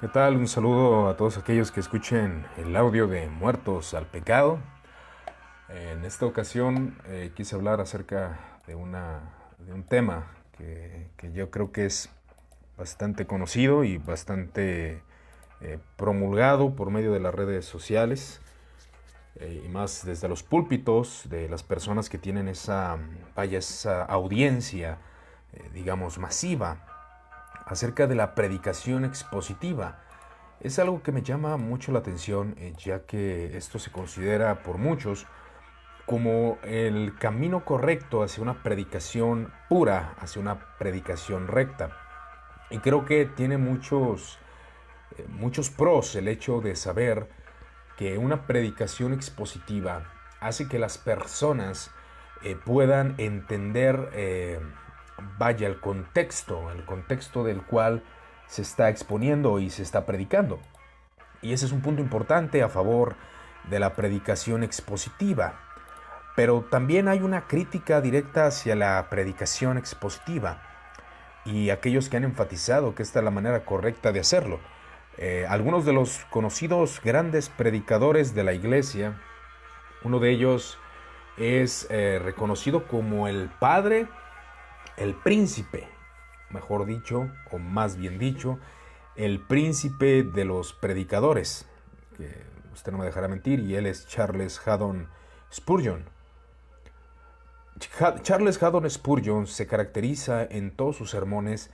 ¿Qué tal? Un saludo a todos aquellos que escuchen el audio de Muertos al Pecado. En esta ocasión quise hablar acerca de un tema que yo creo que es bastante conocido y bastante promulgado por medio de las redes sociales, y más desde los púlpitos de las personas que tienen esa audiencia, digamos, masiva, acerca de la predicación expositiva. Es algo que me llama mucho la atención, ya que esto se considera por muchos como el camino correcto hacia una predicación pura, hacia una predicación recta. Y creo que tiene muchos pros el hecho de saber que una predicación expositiva hace que las personas puedan entender, vaya, el contexto del cual se está exponiendo y se está predicando. Y ese es un punto importante a favor de la predicación expositiva. Pero también hay una crítica directa hacia la predicación expositiva y aquellos que han enfatizado que esta es la manera correcta de hacerlo. Algunos de los conocidos grandes predicadores de la iglesia, uno de ellos es reconocido como el padre, el príncipe, mejor dicho, o más bien dicho, el príncipe de los predicadores, que usted no me dejará mentir, y él es Charles Haddon Spurgeon. Charles Haddon Spurgeon se caracteriza en todos sus sermones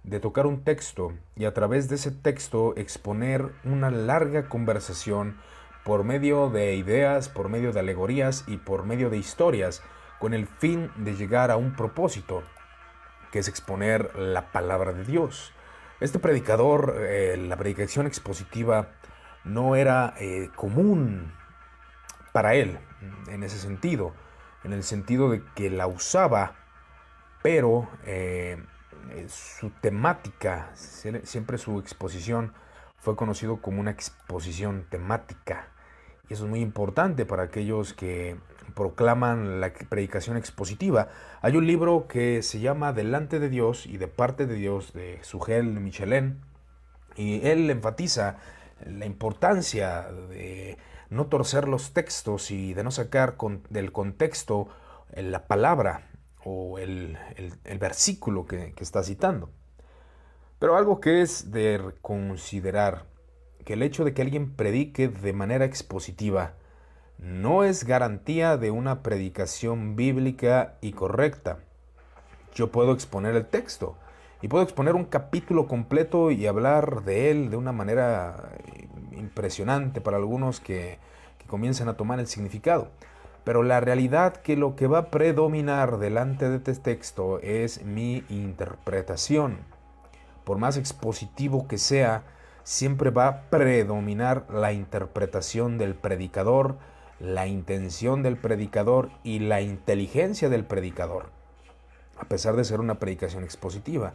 de tocar un texto y a través de ese texto exponer una larga conversación por medio de ideas, por medio de alegorías y por medio de historias, con el fin de llegar a un propósito, que es exponer la palabra de Dios. Este predicador, la predicación expositiva no era común para él en ese sentido, en el sentido de que la usaba, pero su temática, siempre su exposición fue conocido como una exposición temática. Y eso es muy importante para aquellos que proclaman la predicación expositiva. Hay un libro que se llama Delante de Dios y de parte de Dios, de Sugel Michelén, y él enfatiza la importancia de no torcer los textos y de no sacar del contexto la palabra o el versículo que está citando. Pero algo que es de considerar, que el hecho de que alguien predique de manera expositiva no es garantía de una predicación bíblica y correcta. Yo puedo exponer el texto y puedo exponer un capítulo completo y hablar de él de una manera impresionante para algunos que comienzan a tomar el significado. Pero la realidad que lo que va a predominar delante de este texto es mi interpretación. Por más expositivo que sea, siempre va a predominar la interpretación del predicador, la intención del predicador y la inteligencia del predicador, a pesar de ser una predicación expositiva.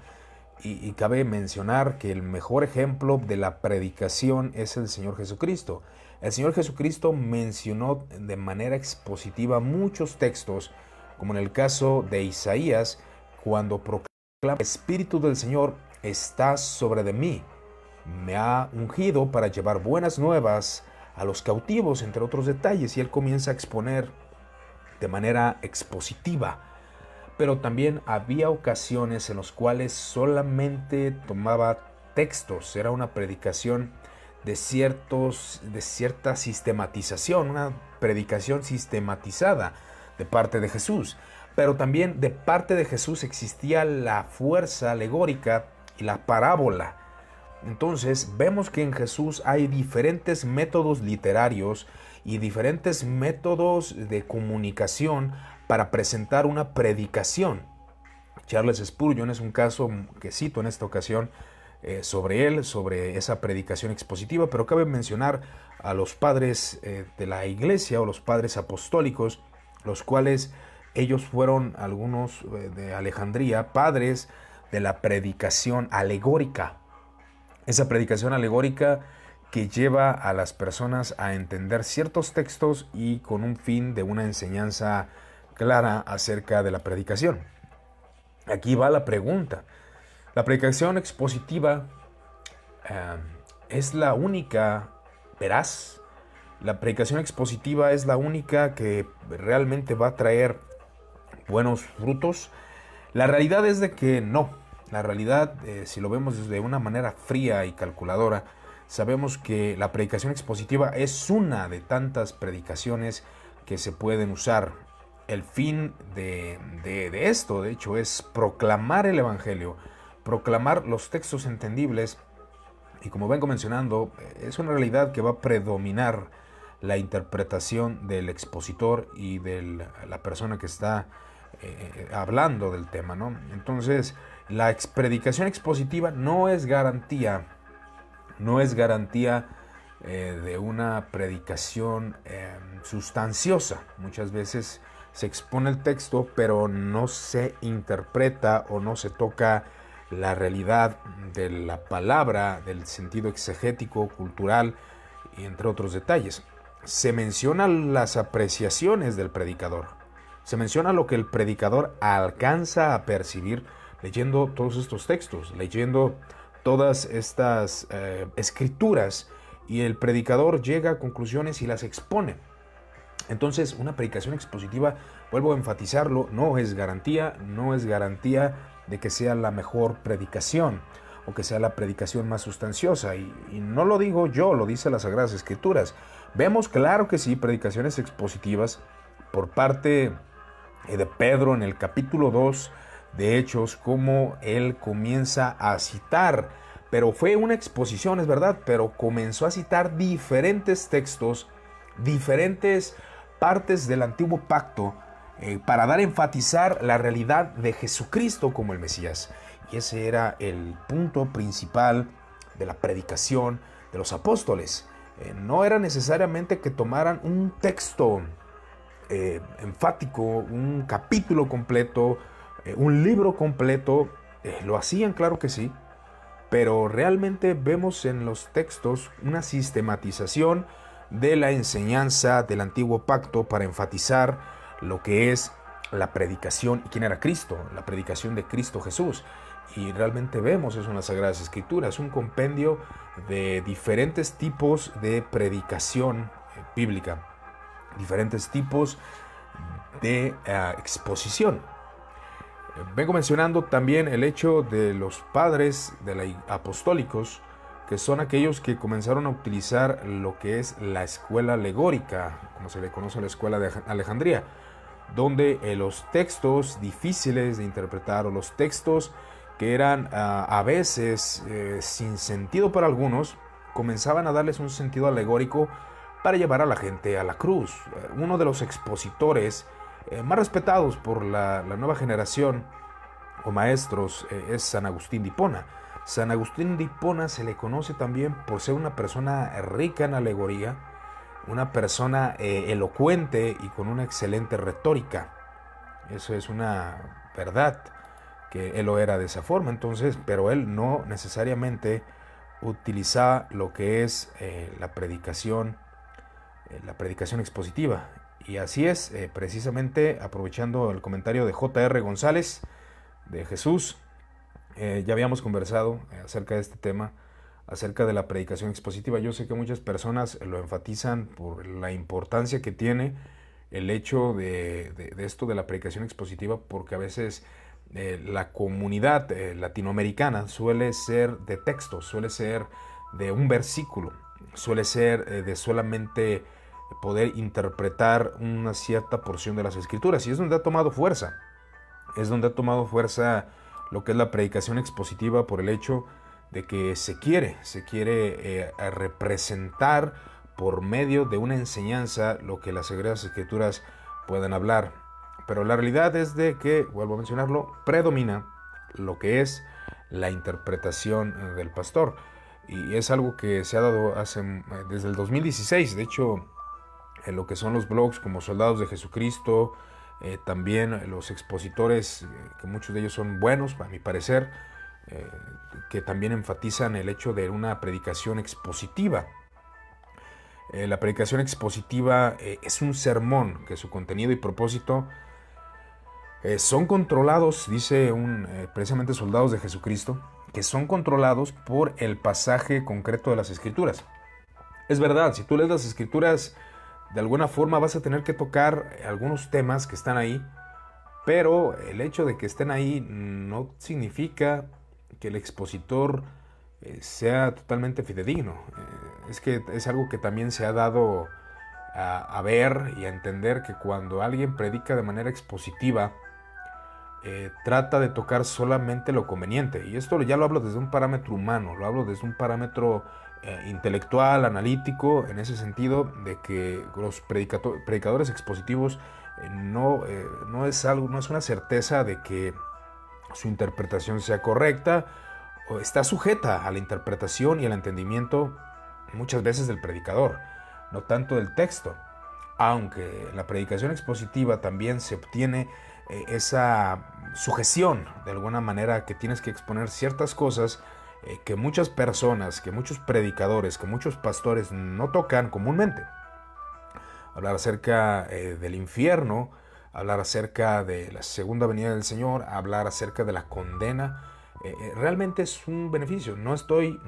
Y cabe mencionar que el mejor ejemplo de la predicación es el Señor Jesucristo. El Señor Jesucristo mencionó de manera expositiva muchos textos, como en el caso de Isaías, cuando proclama: el Espíritu del Señor está sobre de mí, me ha ungido para llevar buenas nuevas a los cautivos, entre otros detalles, y él comienza a exponer de manera expositiva. Pero también había ocasiones en las cuales solamente tomaba textos, era una predicación de cierta sistematización, una predicación sistematizada de parte de Jesús. Pero también de parte de Jesús existía la fuerza alegórica y la parábola. Entonces vemos que en Jesús hay diferentes métodos literarios y diferentes métodos de comunicación para presentar una predicación. Charles Spurgeon es un caso que cito en esta ocasión sobre esa predicación expositiva, pero cabe mencionar a los padres de la iglesia o los padres apostólicos, los cuales ellos fueron algunos de Alejandría, padres de la predicación alegórica. Esa predicación alegórica que lleva a las personas a entender ciertos textos y con un fin de una enseñanza clara acerca de la predicación. Aquí va la pregunta. La predicación expositiva es la única veraz. La predicación expositiva es la única que realmente va a traer buenos frutos. La realidad es de que no. La realidad, si lo vemos desde una manera fría y calculadora, sabemos que la predicación expositiva es una de tantas predicaciones que se pueden usar. El fin de esto, de hecho, es proclamar el Evangelio, proclamar los textos entendibles. Y como vengo mencionando, es una realidad que va a predominar la interpretación del expositor y de la persona que está hablando del tema, ¿no? Entonces, la predicación expositiva no es garantía de una predicación sustanciosa. Muchas veces se expone el texto, pero no se interpreta o no se toca la realidad de la palabra, del sentido exegético, cultural, y entre otros detalles. Se mencionan las apreciaciones del predicador. Se menciona lo que el predicador alcanza a percibir leyendo todos estos textos, leyendo todas estas escrituras, y el predicador llega a conclusiones y las expone. Entonces, una predicación expositiva, vuelvo a enfatizarlo, no es garantía de que sea la mejor predicación o que sea la predicación más sustanciosa. Y no lo digo yo, lo dice las Sagradas Escrituras. Vemos, claro que sí, predicaciones expositivas por parte de Pedro en el capítulo 2 de Hechos, como él comienza a citar, pero fue una exposición, es verdad, pero comenzó a citar diferentes textos, diferentes partes del antiguo pacto, para dar a enfatizar la realidad de Jesucristo como el Mesías. Y ese era el punto principal de la predicación de los apóstoles. No era necesariamente que tomaran un texto enfático, un capítulo completo, un libro completo. Lo hacían, claro que sí, pero realmente vemos en los textos una sistematización de la enseñanza del antiguo pacto para enfatizar lo que es la predicación y quién era Cristo, la predicación de Cristo Jesús. Y realmente vemos eso en las Sagradas Escrituras, un compendio de diferentes tipos de predicación bíblica, diferentes tipos de exposición. Vengo mencionando también el hecho de los padres apostólicos, que son aquellos que comenzaron a utilizar lo que es la escuela alegórica, como se le conoce a la escuela de Alejandría, donde los textos difíciles de interpretar o los textos que eran a veces sin sentido para algunos, comenzaban a darles un sentido alegórico para llevar a la gente a la cruz. Uno de los expositores más respetados por la nueva generación o maestros es San Agustín de Hipona. San Agustín de Hipona se le conoce también por ser una persona rica en alegoría, una persona elocuente y con una excelente retórica. Eso es una verdad, que él lo era de esa forma. Entonces, pero él no necesariamente utilizaba lo que es la predicación expositiva. Y así es, precisamente aprovechando el comentario de J.R. González de Jesús, ya habíamos conversado acerca de este tema, acerca de la predicación expositiva. Yo sé que muchas personas lo enfatizan por la importancia que tiene el hecho de esto de la predicación expositiva, porque a veces la comunidad latinoamericana suele ser de textos, suele ser de un versículo, suele ser de solamente poder interpretar una cierta porción de las escrituras, y es donde ha tomado fuerza. Es donde ha tomado fuerza lo que es la predicación expositiva, por el hecho de que se quiere representar por medio de una enseñanza lo que las Sagradas Escrituras pueden hablar. Pero la realidad es de que, vuelvo a mencionarlo, predomina lo que es la interpretación del pastor. Y es algo que se ha dado desde el 2016. De hecho, en lo que son los blogs como Soldados de Jesucristo, también los expositores, que muchos de ellos son buenos, a mi parecer, que también enfatizan el hecho de una predicación expositiva. La predicación expositiva es un sermón que su contenido y propósito son controlados, dice precisamente Soldados de Jesucristo, que son controlados por el pasaje concreto de las Escrituras. Es verdad, si tú lees las Escrituras, de alguna forma vas a tener que tocar algunos temas que están ahí, pero el hecho de que estén ahí no significa que el expositor sea totalmente fidedigno. Es que es algo que también se ha dado a ver y a entender, que cuando alguien predica de manera expositiva, trata de tocar solamente lo conveniente. Y esto ya lo hablo desde un parámetro humano, lo hablo desde un parámetro intelectual, analítico, en ese sentido de que los predicadores expositivos no es una certeza de que su interpretación sea correcta, o está sujeta a la interpretación y al entendimiento muchas veces del predicador, no tanto del texto. Aunque en la predicación expositiva también se obtiene esa sujeción, de alguna manera, que tienes que exponer ciertas cosas que muchas personas, que muchos predicadores, que muchos pastores no tocan comúnmente. Hablar acerca del infierno, hablar acerca de la segunda venida del Señor, hablar acerca de la condena, realmente es un beneficio. No estoy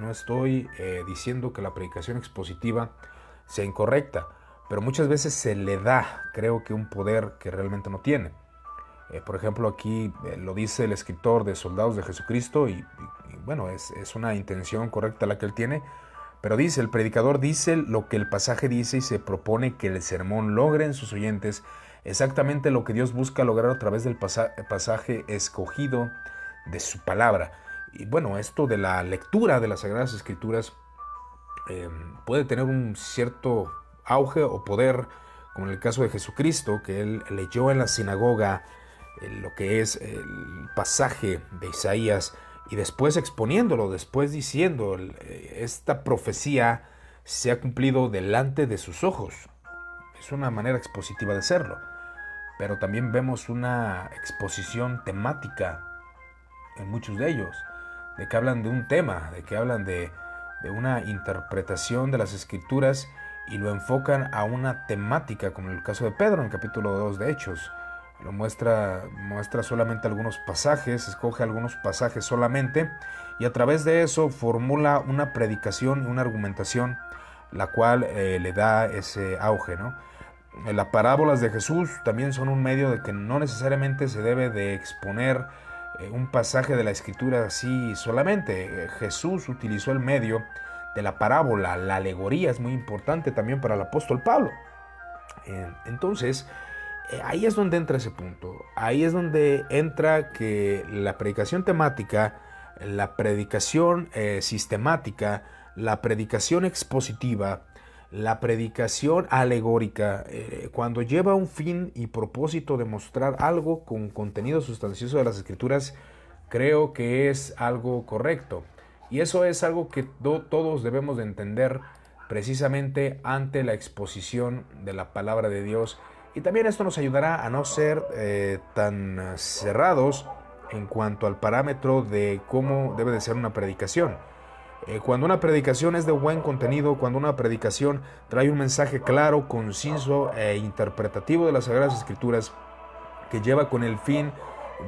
diciendo que la predicación expositiva sea incorrecta, pero muchas veces se le da, creo que, un poder que realmente no tiene. Por ejemplo, aquí lo dice el escritor de Soldados de Jesucristo, y bueno, es una intención correcta la que él tiene, pero dice, el predicador dice lo que el pasaje dice y se propone que el sermón logre en sus oyentes exactamente lo que Dios busca lograr a través del pasaje escogido de su palabra. Y bueno, esto de la lectura de las Sagradas Escrituras puede tener un cierto auge o poder, como en el caso de Jesucristo, que él leyó en la sinagoga lo que es el pasaje de Isaías, y después exponiéndolo, después diciendo, esta profecía se ha cumplido delante de sus ojos. Es una manera expositiva de hacerlo. Pero también vemos una exposición temática en muchos de ellos, de que hablan de un tema, de que hablan de una interpretación de las Escrituras y lo enfocan a una temática, como en el caso de Pedro en el capítulo 2 de Hechos. Lo muestra solamente algunos pasajes, escoge algunos pasajes solamente, y a través de eso formula una predicación y una argumentación, la cual le da ese auge, ¿no? Las parábolas de Jesús también son un medio de que no necesariamente se debe de exponer un pasaje de la Escritura así solamente. Jesús utilizó el medio de la parábola, la alegoría es muy importante también para el apóstol Pablo. Entonces, ahí es donde entra ese punto, ahí es donde entra que la predicación temática, la predicación sistemática, la predicación expositiva, la predicación alegórica, cuando lleva un fin y propósito de mostrar algo con contenido sustancioso de las Escrituras, creo que es algo correcto. Y eso es algo que todos debemos de entender precisamente ante la exposición de la palabra de Dios. Y también esto nos ayudará a no ser tan cerrados en cuanto al parámetro de cómo debe de ser una predicación. Cuando una predicación es de buen contenido, cuando una predicación trae un mensaje claro, conciso e interpretativo de las Sagradas Escrituras, que lleva con el fin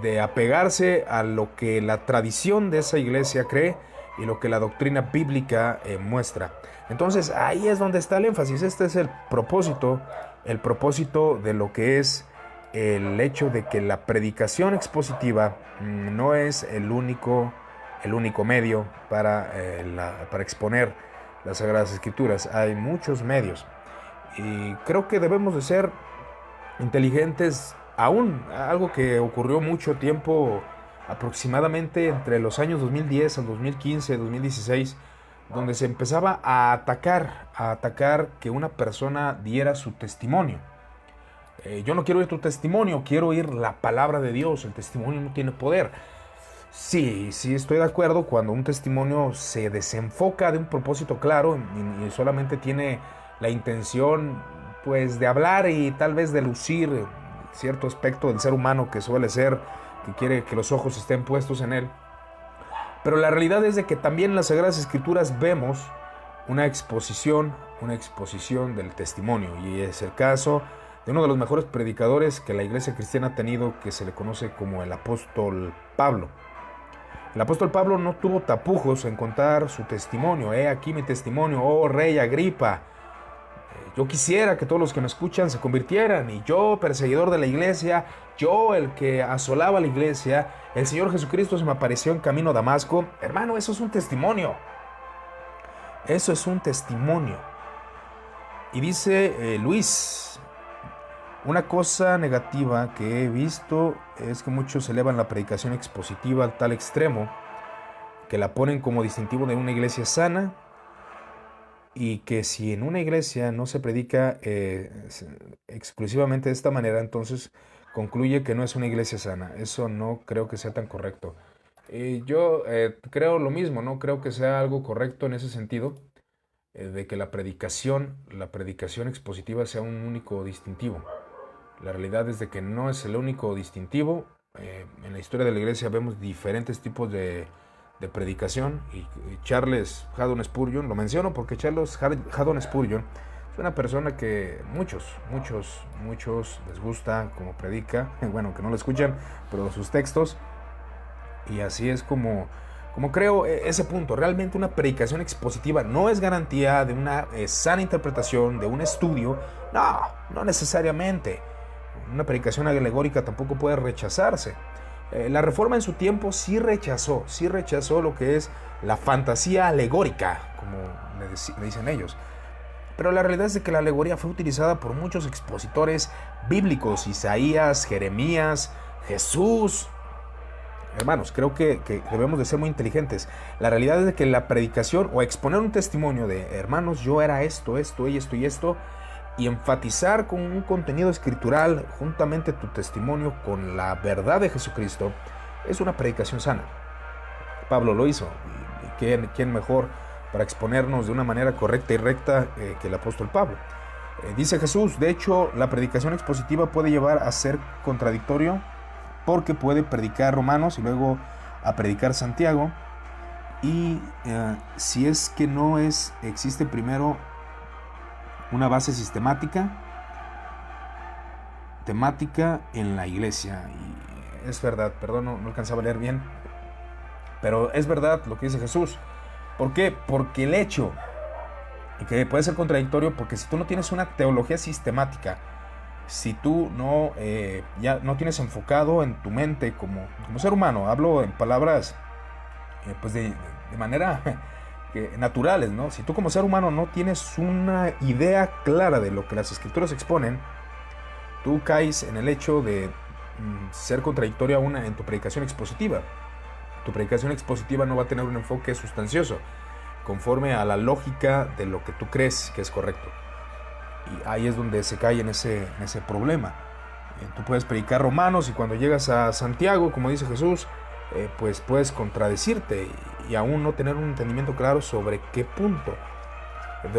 de apegarse a lo que la tradición de esa iglesia cree y lo que la doctrina bíblica muestra. Entonces ahí es donde está el énfasis. Este es el propósito de lo que es el hecho de que la predicación expositiva no es el único medio para exponer las Sagradas Escrituras. Hay muchos medios y creo que debemos de ser inteligentes aún. Algo que ocurrió mucho tiempo, aproximadamente entre los años 2010 al 2015, 2016, donde se empezaba a atacar que una persona diera su testimonio. Yo no quiero oír tu testimonio, quiero oír la palabra de Dios. El testimonio no tiene poder. Sí, estoy de acuerdo cuando un testimonio se desenfoca de un propósito claro y solamente tiene la intención, pues, de hablar y tal vez de lucir cierto aspecto del ser humano que suele ser, que quiere que los ojos estén puestos en él. Pero la realidad es de que también en las Sagradas Escrituras vemos una exposición del testimonio, y es el caso de uno de los mejores predicadores que la iglesia cristiana ha tenido, que se le conoce como el apóstol Pablo. El apóstol Pablo no tuvo tapujos en contar su testimonio. Aquí mi testimonio, oh rey Agripa. Yo quisiera que todos los que me escuchan se convirtieran, y yo, perseguidor de la iglesia, yo, el que asolaba la iglesia, el Señor Jesucristo se me apareció en camino a Damasco. Hermano, eso es un testimonio. Eso es un testimonio. Y dice Luis, una cosa negativa que he visto es que muchos elevan la predicación expositiva al tal extremo que la ponen como distintivo de una iglesia sana, y que si en una iglesia no se predica exclusivamente de esta manera, entonces concluye que no es una iglesia sana. Eso no creo que sea tan correcto. Yo creo lo mismo, no creo que sea algo correcto en ese sentido, de que la predicación expositiva sea un único distintivo. La realidad es de que no es el único distintivo. En la historia de la iglesia vemos diferentes tipos de predicación, y Charles Haddon Spurgeon, lo menciono porque Charles Haddon Spurgeon es una persona que muchos les gusta como predica, bueno, que no lo escuchan, pero sus textos, y así es como creo ese punto. Realmente una predicación expositiva no es garantía de una sana interpretación, de un estudio, no necesariamente. Una predicación alegórica tampoco puede rechazarse. La Reforma en su tiempo sí rechazó lo que es la fantasía alegórica, como le dicen ellos. Pero la realidad es de que la alegoría fue utilizada por muchos expositores bíblicos: Isaías, Jeremías, Jesús. Hermanos, creo que debemos de ser muy inteligentes. La realidad es de que la predicación o exponer un testimonio de, hermanos, yo era esto y esto, y enfatizar con un contenido escritural juntamente tu testimonio con la verdad de Jesucristo, es una predicación sana. Pablo lo hizo, y ¿quién mejor para exponernos de una manera correcta y recta que el apóstol Pablo? Dice Jesús, de hecho, la predicación expositiva puede llevar a ser contradictorio, porque puede predicar Romanos y luego a predicar Santiago, y si es que no existe primero una base temática en la iglesia. Y es verdad, perdón, no alcanzaba a leer bien, pero es verdad lo que dice Jesús. ¿Por qué? Porque el hecho, y que puede ser contradictorio, porque si tú no tienes una teología sistemática, si tú ya no tienes enfocado en tu mente como ser humano, hablo en palabras pues de manera naturales, ¿no? Si tú como ser humano no tienes una idea clara de lo que las escrituras exponen, tú caes en el hecho de ser contradictorio en tu predicación expositiva. Tu predicación expositiva no va a tener un enfoque sustancioso, conforme a la lógica de lo que tú crees que es correcto. Y ahí es donde se cae en ese problema. Tú puedes predicar Romanos, y cuando llegas a Santiago, como dice Jesús, pues puedes contradecirte y aún no tener un entendimiento claro sobre qué punto,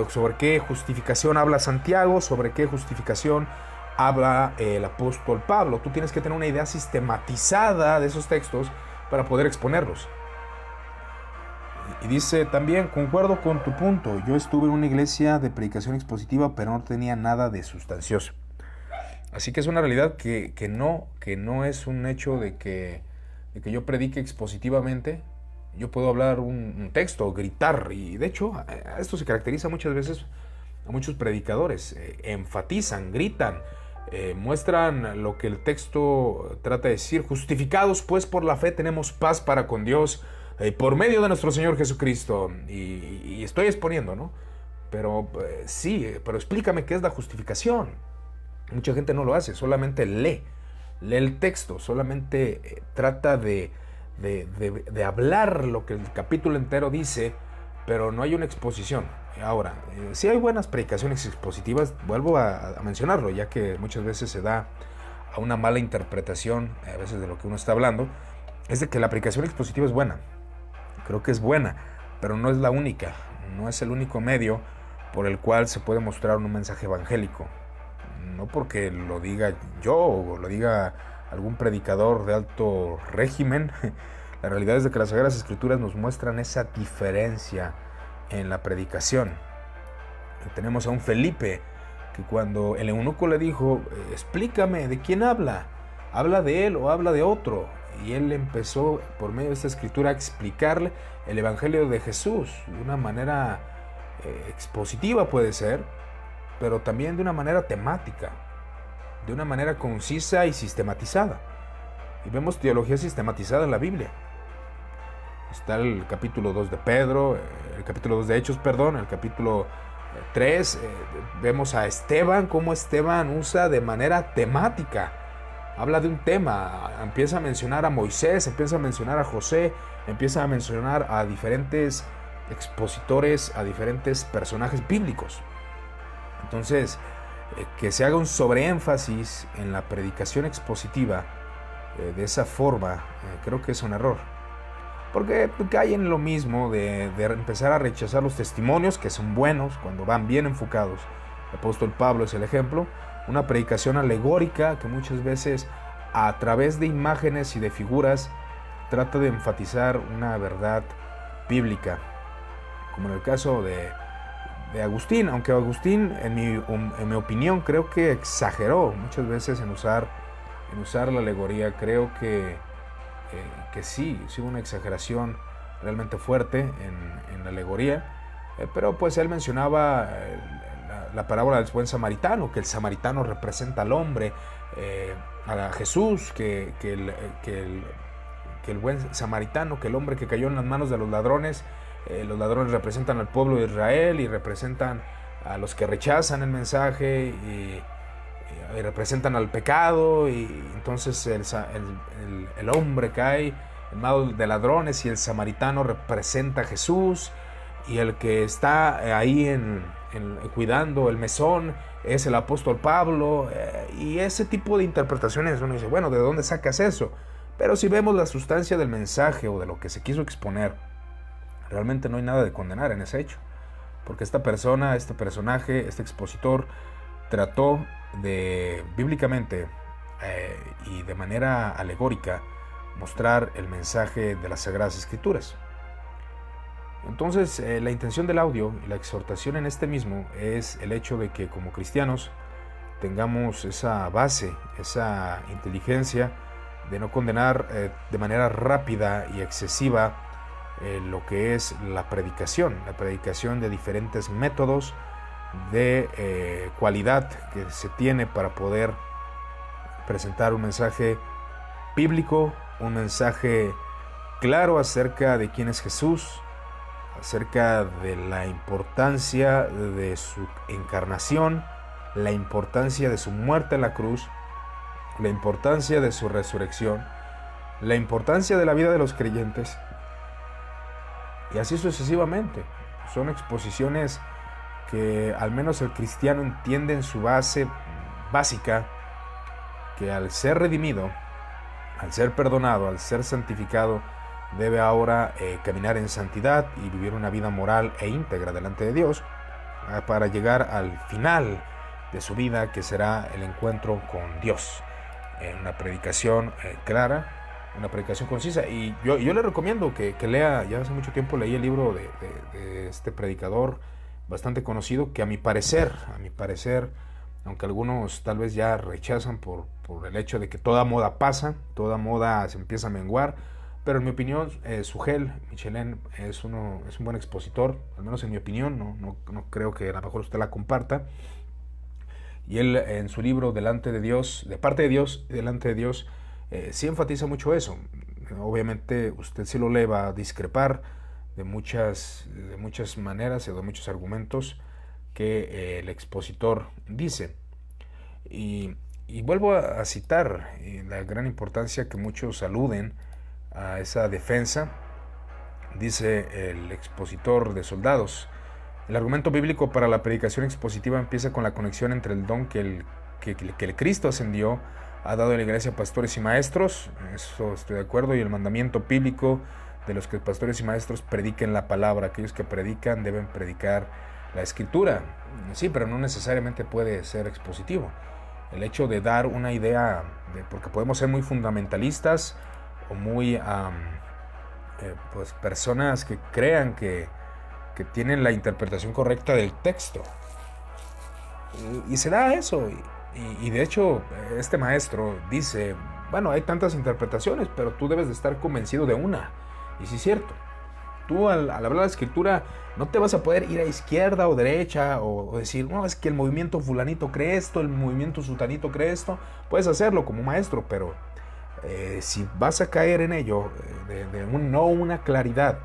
sobre qué justificación habla Santiago, sobre qué justificación habla el apóstol Pablo. Tú tienes que tener una idea sistematizada de esos textos para poder exponerlos. Y dice también, concuerdo con tu punto, yo estuve en una iglesia de predicación expositiva, pero no tenía nada de sustancioso. Así que es una realidad que no es un hecho de que yo predique expositivamente. Yo puedo hablar un texto, gritar, y de hecho a esto se caracteriza muchas veces a muchos predicadores. Enfatizan, gritan, muestran lo que el texto trata de decir. Justificados pues por la fe tenemos paz para con Dios, por medio de nuestro Señor Jesucristo. Y estoy exponiendo, ¿no? Pero sí, pero explícame qué es la justificación. Mucha gente no lo hace, solamente lee el texto, solamente trata de hablar lo que el capítulo entero dice, pero no hay una exposición. Ahora, sí hay buenas predicaciones expositivas, vuelvo a mencionarlo, ya que muchas veces se da a una mala interpretación a veces de lo que uno está hablando. Es de que la predicación expositiva es buena, creo que es buena, pero no es la única, no es el único medio por el cual se puede mostrar un mensaje evangélico. No porque lo diga yo o lo diga algún predicador de alto régimen. La realidad es de que las Sagradas Escrituras nos muestran esa diferencia en la predicación. Tenemos a un Felipe que cuando el eunuco le dijo, explícame, ¿de quién habla? ¿Habla de él o habla de otro? y él empezó por medio de esta escritura a explicarle el Evangelio de Jesús de una manera expositiva, puede ser, pero también de una manera temática, de una manera concisa y sistematizada. Y vemos teología sistematizada en la Biblia. Está el capítulo 2 de Pedro, el capítulo 2 de Hechos, perdón, el capítulo 3, vemos a Esteban, cómo Esteban usa de manera temática. Habla de un tema, empieza a mencionar a Moisés, empieza a mencionar a José, empieza a mencionar a diferentes expositores, a diferentes personajes bíblicos. Entonces, que se haga un sobreénfasis en la predicación expositiva de esa forma, creo que es un error. Porque cae en lo mismo de empezar a rechazar los testimonios, que son buenos cuando van bien enfocados. El apóstol Pablo es el ejemplo. Una predicación alegórica que muchas veces a través de imágenes y de figuras trata de enfatizar una verdad bíblica. Como en el caso de Agustín, aunque Agustín en mi opinión creo que exageró muchas veces en usar la alegoría. Creo que sí hubo una exageración realmente fuerte en la alegoría, pero pues él mencionaba la parábola del buen samaritano, que el samaritano representa al hombre, a Jesús, que el buen samaritano, que el hombre que cayó en las manos de los ladrones representan al pueblo de Israel y representan a los que rechazan el mensaje y representan al pecado, y entonces el hombre cae en manos de ladrones y el samaritano representa a Jesús, y el que está ahí cuidando el mesón es el apóstol Pablo, y ese tipo de interpretaciones uno dice, bueno, ¿de dónde sacas eso? Pero si vemos la sustancia del mensaje o de lo que se quiso exponer, realmente no hay nada de condenar en ese hecho, porque esta persona, este personaje, este expositor trató de bíblicamente y de manera alegórica mostrar el mensaje de las Sagradas Escrituras. Entonces, la intención del audio y la exhortación en este mismo es el hecho de que como cristianos tengamos esa base, esa inteligencia de no condenar de manera rápida y excesiva lo que es la predicación de diferentes métodos de cualidad que se tiene para poder presentar un mensaje bíblico, un mensaje claro acerca de quién es Jesús, acerca de la importancia de su encarnación, la importancia de su muerte en la cruz, la importancia de su resurrección, la importancia de la vida de los creyentes, y así sucesivamente. Son exposiciones que al menos el cristiano entiende en su base básica, que al ser redimido, al ser perdonado, al ser santificado, debe ahora caminar en santidad y vivir una vida moral e íntegra delante de Dios, para llegar al final de su vida, que será el encuentro con Dios. Una predicación clara, una predicación concisa. Y yo le recomiendo que lea. Ya hace mucho tiempo leí el libro de este predicador bastante conocido, que a mi parecer, aunque algunos tal vez ya rechazan por el hecho de que toda moda pasa, toda moda se empieza a menguar, pero en mi opinión, Sugel Michelén es un buen expositor, al menos en mi opinión. No creo que a lo mejor usted la comparta. Y él, en su libro Delante de Dios, de parte de Dios, delante de Dios, sí enfatiza mucho eso. Obviamente usted, si lo lee, va a discrepar de muchas maneras y de muchos argumentos que el expositor dice. Y vuelvo a citar la gran importancia que muchos aluden a esa defensa. Dice el expositor de Soldados: el argumento bíblico para la predicación expositiva empieza con la conexión entre el don que el Cristo ascendió ha dado a la iglesia pastores y maestros, eso estoy de acuerdo, y el mandamiento bíblico de los que pastores y maestros prediquen la palabra. Aquellos que predican deben predicar la escritura. Sí, pero no necesariamente puede ser expositivo. El hecho de dar una idea, porque podemos ser muy fundamentalistas o muy pues personas que crean que tienen la interpretación correcta del texto, y se da eso. Y de hecho este maestro dice bueno, hay tantas interpretaciones, pero tú debes de estar convencido de una. Y sí es cierto, tú al hablar de la escritura no te vas a poder ir a izquierda o derecha o decir, no, es que el movimiento fulanito cree esto, el movimiento sutanito cree esto. Puedes hacerlo como maestro, pero si vas a caer en ello, no una claridad.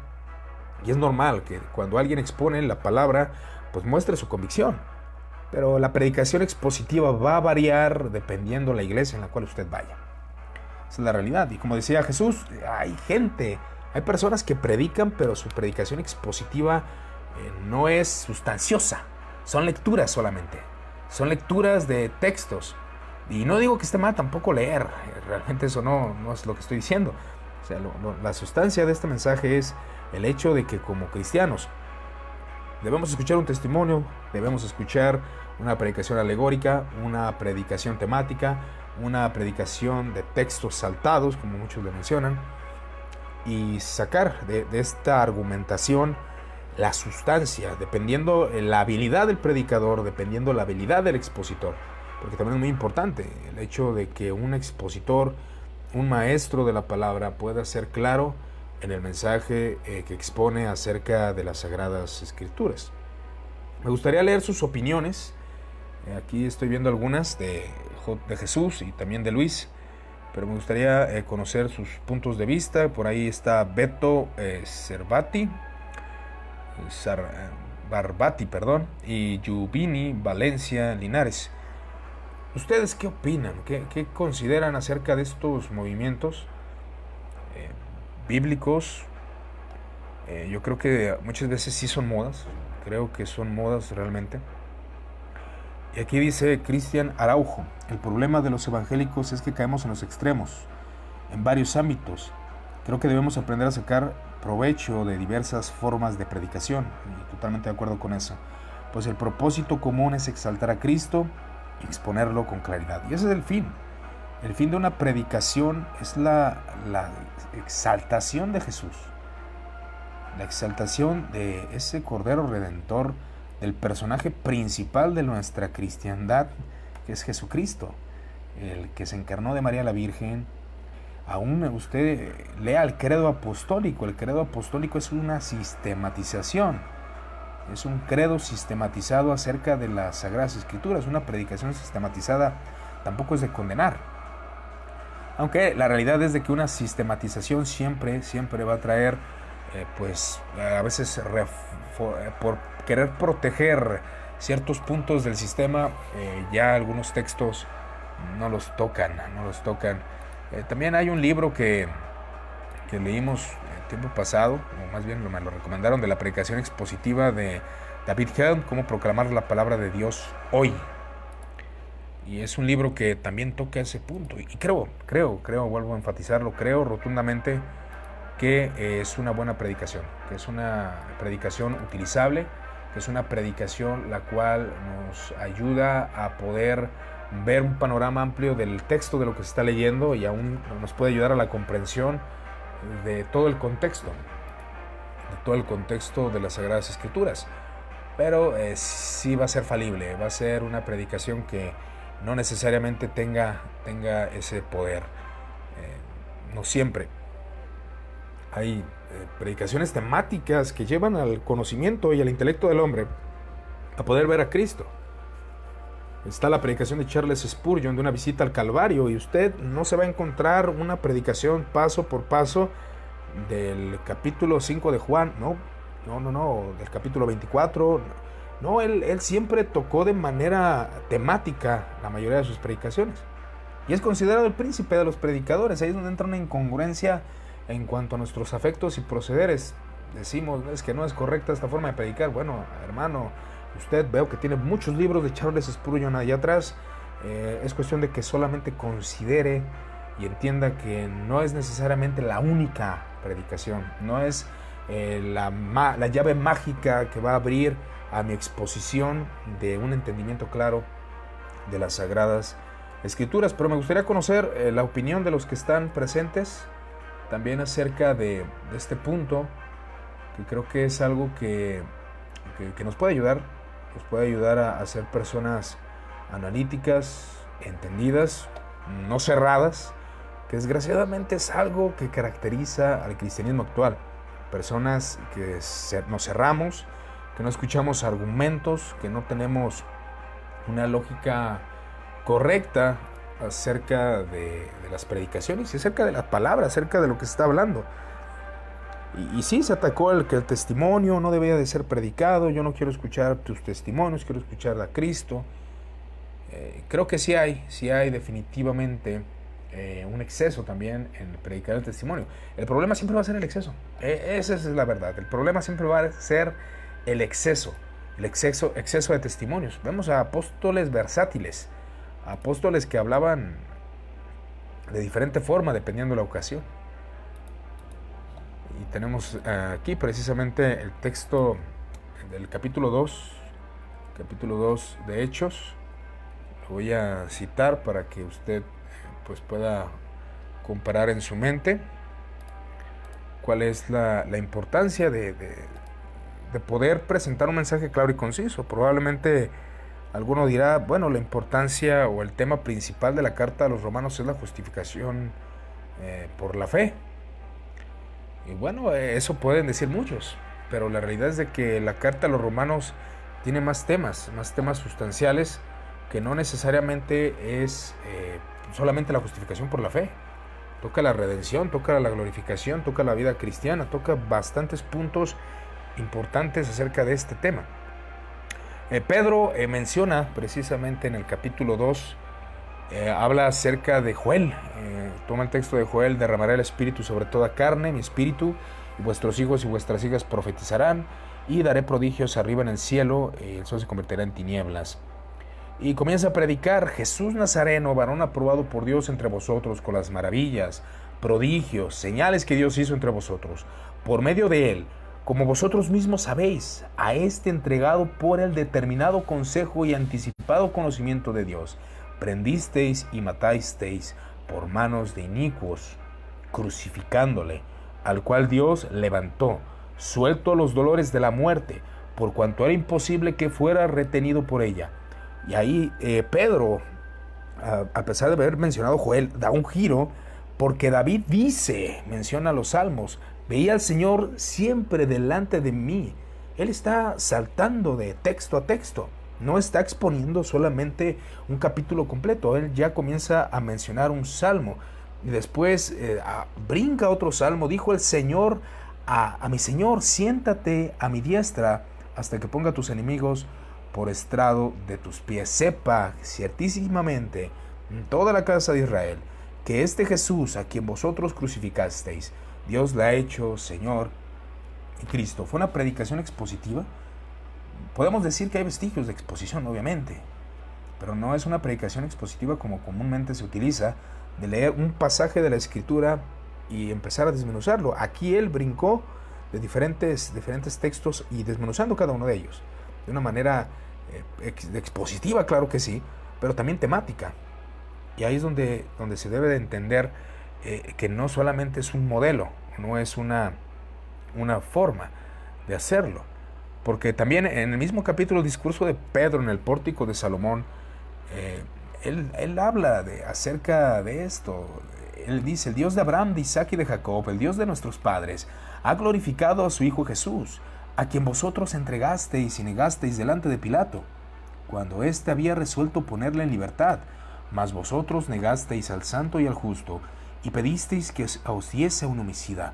Y es normal que cuando alguien expone la palabra, pues muestre su convicción. Pero la predicación expositiva va a variar dependiendo de la iglesia en la cual usted vaya. Esa es la realidad. Y como decía Jesús, hay personas que predican, pero su predicación expositiva no es sustanciosa. Son lecturas solamente. Son lecturas de textos. Y no digo que esté mal tampoco leer. Realmente eso no es lo que estoy diciendo. O sea, la sustancia de este mensaje es el hecho de que como cristianos debemos escuchar un testimonio, debemos escuchar una predicación alegórica, una predicación temática, una predicación de textos saltados, como muchos le mencionan, y sacar de esta argumentación la sustancia, dependiendo la habilidad del predicador, dependiendo la habilidad del expositor, porque también es muy importante el hecho de que un expositor, un maestro de la palabra pueda ser claro en el mensaje que expone acerca de las Sagradas Escrituras. Me gustaría leer sus opiniones. Aquí estoy viendo algunas de Jesús y también de Luis, pero me gustaría conocer sus puntos de vista. Por ahí está Beto Barbati, y Yubini Valencia Linares. ¿Ustedes qué opinan? ¿Qué consideran acerca de estos movimientos bíblicos? Yo creo que muchas veces sí son modas. Creo que son modas realmente. Y aquí dice Cristian Araujo: el problema de los evangélicos es que caemos en los extremos, en varios ámbitos. Creo que debemos aprender a sacar provecho de diversas formas de predicación. Y totalmente de acuerdo con eso. Pues el propósito común es exaltar a Cristo y exponerlo con claridad. Y ese es el fin. El fin de una predicación es la exaltación de Jesús. La exaltación de ese Cordero Redentor, del personaje principal de nuestra cristiandad, que es Jesucristo, el que se encarnó de María la Virgen. Aún usted lea el credo apostólico. El credo apostólico es una sistematización. Es un credo sistematizado acerca de las Sagradas Escrituras. Una predicación sistematizada tampoco es de condenar. Aunque la realidad es de que una sistematización siempre va a traer, a veces por querer proteger ciertos puntos del sistema, ya algunos textos no los tocan. También hay un libro que leímos el tiempo pasado, o más bien me lo recomendaron, de la predicación expositiva de David Helm, cómo proclamar la palabra de Dios hoy. Y es un libro que también toca ese punto. Y creo, vuelvo a enfatizarlo, creo rotundamente que es una buena predicación, que es una predicación utilizable, que es una predicación la cual nos ayuda a poder ver un panorama amplio del texto de lo que se está leyendo, y aún nos puede ayudar a la comprensión de todo el contexto, de las Sagradas Escrituras. Pero sí va a ser falible, va a ser una predicación que no necesariamente tenga ese poder. No siempre. Hay predicaciones temáticas que llevan al conocimiento y al intelecto del hombre a poder ver a Cristo. Está la predicación de Charles Spurgeon de una visita al Calvario, y usted no se va a encontrar una predicación paso por paso del capítulo 5 de Juan, no, del capítulo 24. No, él siempre tocó de manera temática la mayoría de sus predicaciones. Y es considerado el príncipe de los predicadores. Ahí es donde entra una incongruencia en cuanto a nuestros afectos y procederes. Decimos, es que no es correcta esta forma de predicar. Bueno, hermano, usted veo que tiene muchos libros de Charles Spurgeon allá atrás. Es cuestión de que solamente considere y entienda que no es necesariamente la única predicación. No es la llave mágica que va a abrir a mi exposición de un entendimiento claro de las Sagradas Escrituras. Pero me gustaría conocer la opinión de los que están presentes también acerca de este punto, que creo que es algo que nos puede ayudar a ser personas analíticas, entendidas, no cerradas, que desgraciadamente es algo que caracteriza al cristianismo actual. Personas que nos cerramos, que no escuchamos argumentos, que no tenemos una lógica correcta acerca de las predicaciones y acerca de la palabra, acerca de lo que se está hablando. Y sí, se atacó que el testimonio no debía de ser predicado. Yo no quiero escuchar tus testimonios, quiero escuchar a Cristo. Creo que sí hay definitivamente un exceso también en predicar el testimonio. El problema siempre va a ser el exceso. Esa es la verdad. El problema siempre va a ser el exceso de testimonios. Vemos a apóstoles versátiles, apóstoles que hablaban de diferente forma dependiendo de la ocasión. Y tenemos aquí precisamente el texto del capítulo 2 de Hechos. Lo voy a citar para que usted pues pueda comparar en su mente cuál es la importancia de poder presentar un mensaje claro y conciso. Probablemente alguno dirá, bueno, la importancia o el tema principal de la carta a los romanos es la justificación por la fe. Y bueno, eso pueden decir muchos, pero la realidad es de que la carta a los romanos tiene más temas sustanciales, que no necesariamente es solamente la justificación por la fe. Toca la redención, toca la glorificación, toca la vida cristiana, toca bastantes puntos importantes acerca de este tema. Pedro menciona precisamente en el capítulo 2, habla acerca de Joel. Toma el texto de Joel: derramaré el espíritu sobre toda carne, mi espíritu, y vuestros hijos y vuestras hijas profetizarán, y daré prodigios arriba en el cielo, el sol se convertirá en tinieblas. Y comienza a predicar: Jesús Nazareno, varón aprobado por Dios entre vosotros, con las maravillas, prodigios, señales que Dios hizo entre vosotros, por medio de él, como vosotros mismos sabéis, a este entregado por el determinado consejo y anticipado conocimiento de Dios, prendisteis y matasteis por manos de inicuos, crucificándole, al cual Dios levantó, suelto a los dolores de la muerte, por cuanto era imposible que fuera retenido por ella. Y ahí Pedro, a pesar de haber mencionado Joel, da un giro, porque David menciona los salmos: veía al Señor siempre delante de mí. Él está saltando de texto a texto, no está exponiendo solamente un capítulo completo. Él ya comienza a mencionar un salmo y después brinca otro salmo. Dijo el Señor a mi Señor: siéntate a mi diestra hasta que ponga a tus enemigos por estrado de tus pies. Sepa ciertísimamente en toda la casa de Israel que este Jesús, a quien vosotros crucificasteis, Dios le ha hecho Señor y Cristo. Fue una predicación expositiva. Podemos decir que hay vestigios de exposición, obviamente, pero no es una predicación expositiva como comúnmente se utiliza, de leer un pasaje de la Escritura y empezar a desmenuzarlo. Aquí él brincó de diferentes textos y desmenuzando cada uno de ellos de una manera expositiva, claro que sí, pero también temática. Y ahí es donde se debe de entender que no solamente es un modelo, no es una forma de hacerlo. Porque también en el mismo capítulo, el discurso de Pedro en el pórtico de Salomón, él habla acerca de esto. Él dice: el Dios de Abraham, de Isaac y de Jacob, el Dios de nuestros padres, ha glorificado a su Hijo Jesús, a quien vosotros entregasteis y negasteis delante de Pilato, cuando éste había resuelto ponerle en libertad. Mas vosotros negasteis al santo y al justo, y pedisteis que os diese un homicida,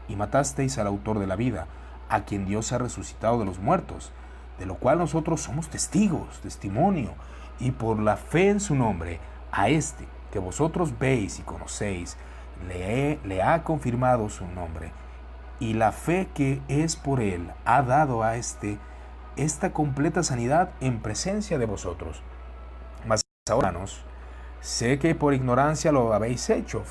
y matasteis al autor de la vida, a quien Dios ha resucitado de los muertos, de lo cual nosotros somos testigos, testimonio, y por la fe en su nombre, a este que vosotros veis y conocéis, le ha confirmado su nombre, y la fe que es por él ha dado a esta completa sanidad en presencia de vosotros. Mas ahora, hermanos, sé que por ignorancia lo habéis hecho.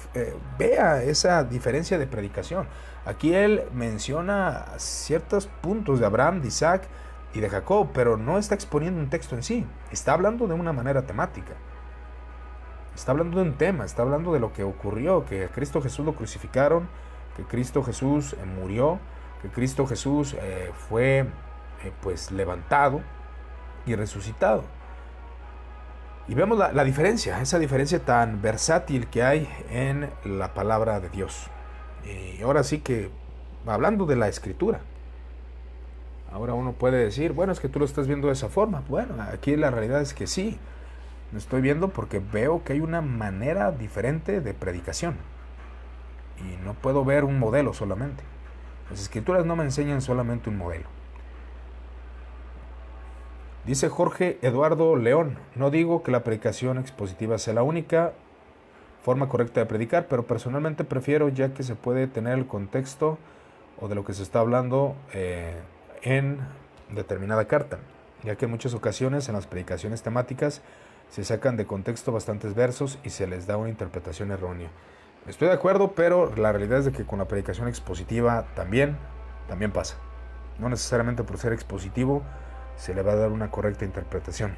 Vea esa diferencia de predicación. Aquí él menciona ciertos puntos de Abraham, de Isaac y de Jacob, pero no está exponiendo un texto en sí. Está hablando de una manera temática. Está hablando de un tema, está hablando de lo que ocurrió, que a Cristo Jesús lo crucificaron, que Cristo Jesús murió, que Cristo Jesús fue pues levantado y resucitado. Y vemos la diferencia, esa diferencia tan versátil que hay en la palabra de Dios. Y ahora sí que, hablando de la escritura, ahora uno puede decir, bueno, es que tú lo estás viendo de esa forma. Bueno, aquí la realidad es que sí, lo estoy viendo porque veo que hay una manera diferente de predicación. Y no puedo ver un modelo solamente. Las escrituras no me enseñan solamente un modelo. Dice Jorge Eduardo León, no digo que la predicación expositiva sea la única forma correcta de predicar, pero personalmente prefiero, ya que se puede tener el contexto o de lo que se está hablando en determinada carta, ya que en muchas ocasiones en las predicaciones temáticas se sacan de contexto bastantes versos y se les da una interpretación errónea. Estoy de acuerdo, pero la realidad es de que con la predicación expositiva también pasa. No necesariamente por ser expositivo se le va a dar una correcta interpretación,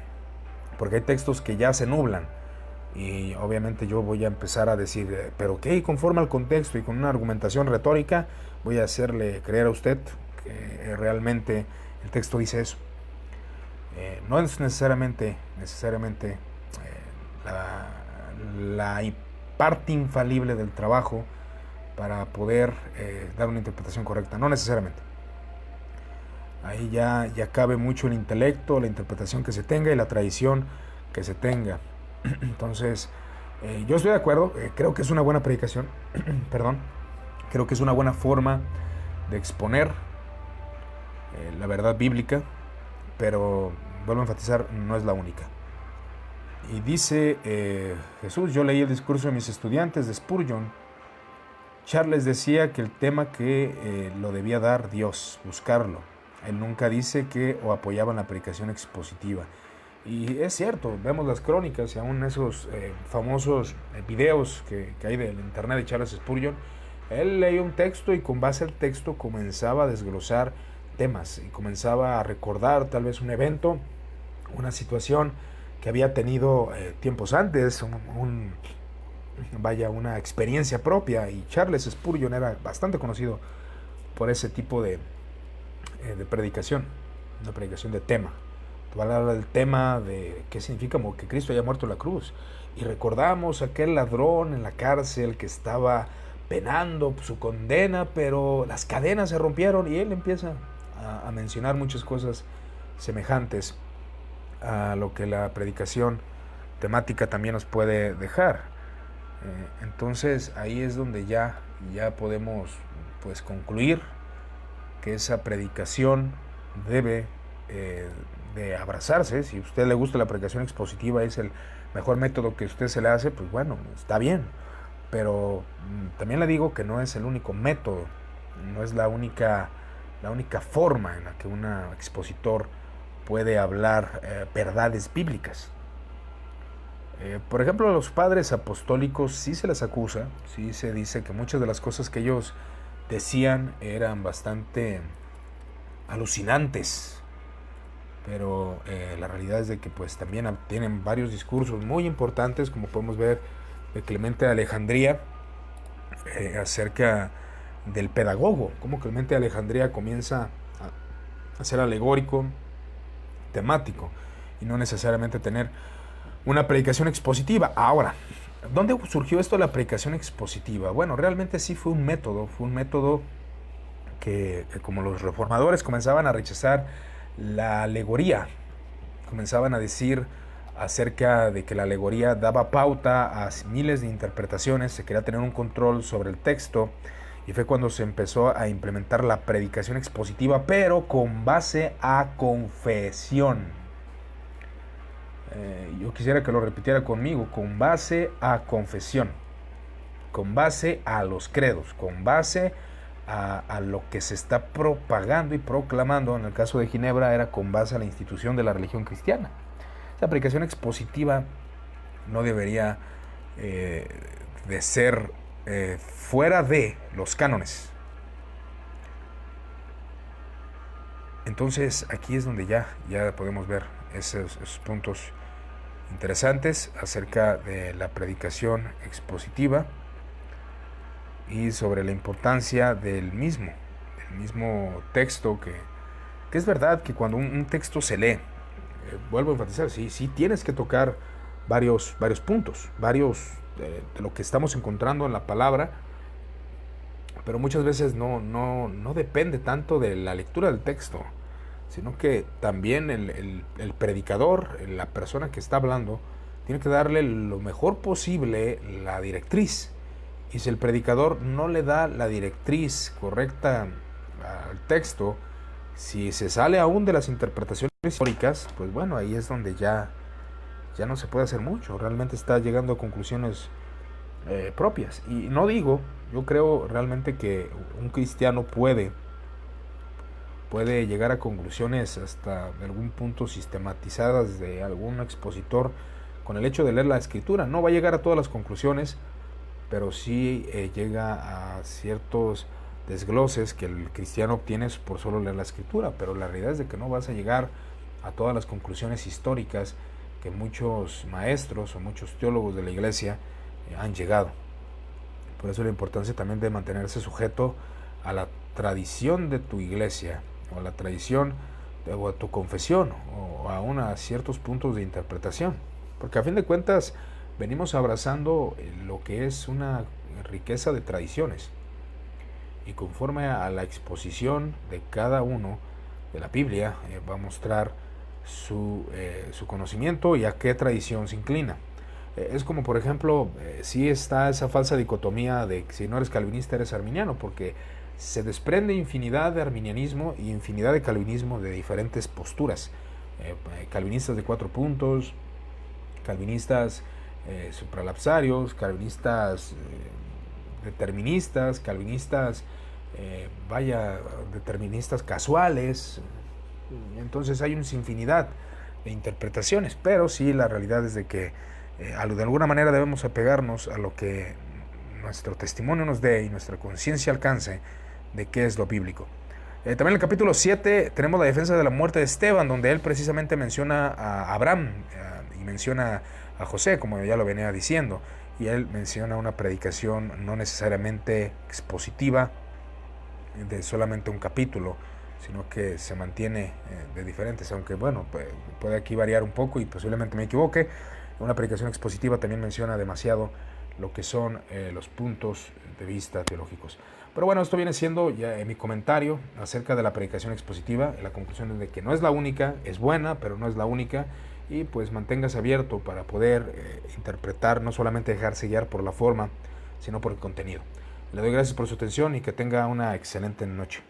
porque hay textos que ya se nublan y obviamente yo voy a empezar a decir, pero que conforme al contexto y con una argumentación retórica voy a hacerle creer a usted que realmente el texto dice eso. No es necesariamente la parte infalible del trabajo para poder dar una interpretación correcta, no necesariamente. Ahí ya cabe mucho el intelecto, la interpretación que se tenga y la tradición que se tenga. Entonces, yo estoy de acuerdo, creo que es una buena predicación, perdón, creo que es una buena forma de exponer la verdad bíblica, pero vuelvo a enfatizar, no es la única. Y dice Jesús, yo leí el discurso de mis estudiantes de Spurgeon. Charles decía que el tema que lo debía dar Dios, buscarlo. Él nunca dice que o apoyaba la predicación expositiva. Y es cierto, vemos las crónicas y aún esos famosos videos que hay del internet de Charles Spurgeon. Él leía un texto y con base al texto comenzaba a desglosar temas y comenzaba a recordar tal vez un evento, una situación que había tenido tiempos antes, una experiencia propia. Y Charles Spurgeon era bastante conocido por ese tipo de predicación, una predicación de tema. Te va a hablar del tema de qué significa que Cristo haya muerto en la cruz. Y recordamos a aquel ladrón en la cárcel que estaba penando su condena, pero las cadenas se rompieron, y él empieza a mencionar muchas cosas semejantes a lo que la predicación temática también nos puede dejar. Entonces ahí es donde ya podemos pues concluir que esa predicación debe de abrazarse. Si a usted le gusta la predicación expositiva, es el mejor método que usted se le hace, pues bueno, está bien. Pero también le digo que no es el único método, no es la única forma en la que un expositor puede hablar verdades bíblicas. Por ejemplo, a los padres apostólicos sí se les acusa, sí se dice que muchas de las cosas que ellos decían eran bastante alucinantes, pero la realidad es de que pues también tienen varios discursos muy importantes, como podemos ver de Clemente de Alejandría, acerca del pedagogo, cómo Clemente de Alejandría comienza a ser alegórico, temático, y no necesariamente tener una predicación expositiva. Ahora, ¿dónde surgió esto de la predicación expositiva? Bueno, realmente sí fue un método que como los reformadores comenzaban a rechazar la alegoría, comenzaban a decir acerca de que la alegoría daba pauta a miles de interpretaciones, se quería tener un control sobre el texto, y fue cuando se empezó a implementar la predicación expositiva, pero con base a confesión. Yo quisiera que lo repitiera conmigo: con base a confesión, con base a los credos, con base a lo que se está propagando y proclamando. En el caso de Ginebra era con base a la institución de la religión cristiana. La predicación expositiva no debería de ser fuera de los cánones. Entonces aquí es donde ya podemos ver esos puntos interesantes acerca de la predicación expositiva y sobre la importancia del mismo texto, que es verdad que cuando un texto se lee, vuelvo a enfatizar, sí tienes que tocar varios puntos, de lo que estamos encontrando en la palabra, pero muchas veces no depende tanto de la lectura del texto, sino que también el predicador, la persona que está hablando, tiene que darle lo mejor posible la directriz. Y si el predicador no le da la directriz correcta al texto, si se sale aún de las interpretaciones históricas, pues bueno, ahí es donde ya no se puede hacer mucho. Realmente está llegando a conclusiones propias. Y no digo, yo creo realmente que un cristiano puede llegar a conclusiones hasta de algún punto sistematizadas de algún expositor con el hecho de leer la escritura. No va a llegar a todas las conclusiones, pero sí llega a ciertos desgloses que el cristiano obtiene por solo leer la escritura. Pero la realidad es de que no vas a llegar a todas las conclusiones históricas que muchos maestros o muchos teólogos de la iglesia han llegado. Por eso la importancia también de mantenerse sujeto a la tradición de tu iglesia, o a la tradición o a tu confesión, o aún a ciertos puntos de interpretación, porque a fin de cuentas venimos abrazando lo que es una riqueza de tradiciones, y conforme a la exposición de cada uno de la Biblia va a mostrar su conocimiento y a qué tradición se inclina. Es como, por ejemplo, sí está esa falsa dicotomía de que si no eres calvinista eres arminiano, porque se desprende infinidad de arminianismo y infinidad de calvinismo de diferentes posturas. Calvinistas de 4 puntos, calvinistas supralapsarios, calvinistas deterministas, calvinistas deterministas casuales. Entonces hay una infinidad de interpretaciones, pero sí, la realidad es de que de alguna manera debemos apegarnos a lo que nuestro testimonio nos dé y nuestra conciencia alcance de qué es lo bíblico. También en el capítulo 7 tenemos la defensa de la muerte de Esteban, donde él precisamente menciona a Abraham y menciona a José, como ya lo venía diciendo, y él menciona una predicación no necesariamente expositiva de solamente un capítulo, sino que se mantiene de diferentes, aunque bueno, puede aquí variar un poco y posiblemente me equivoque. Una predicación expositiva también menciona demasiado lo que son los puntos de vista teológicos. Pero bueno, esto viene siendo ya mi comentario acerca de la predicación expositiva. La conclusión es de que no es la única, es buena, pero no es la única, y pues manténgase abierto para poder interpretar, no solamente dejarse guiar por la forma, sino por el contenido. Le doy gracias por su atención y que tenga una excelente noche.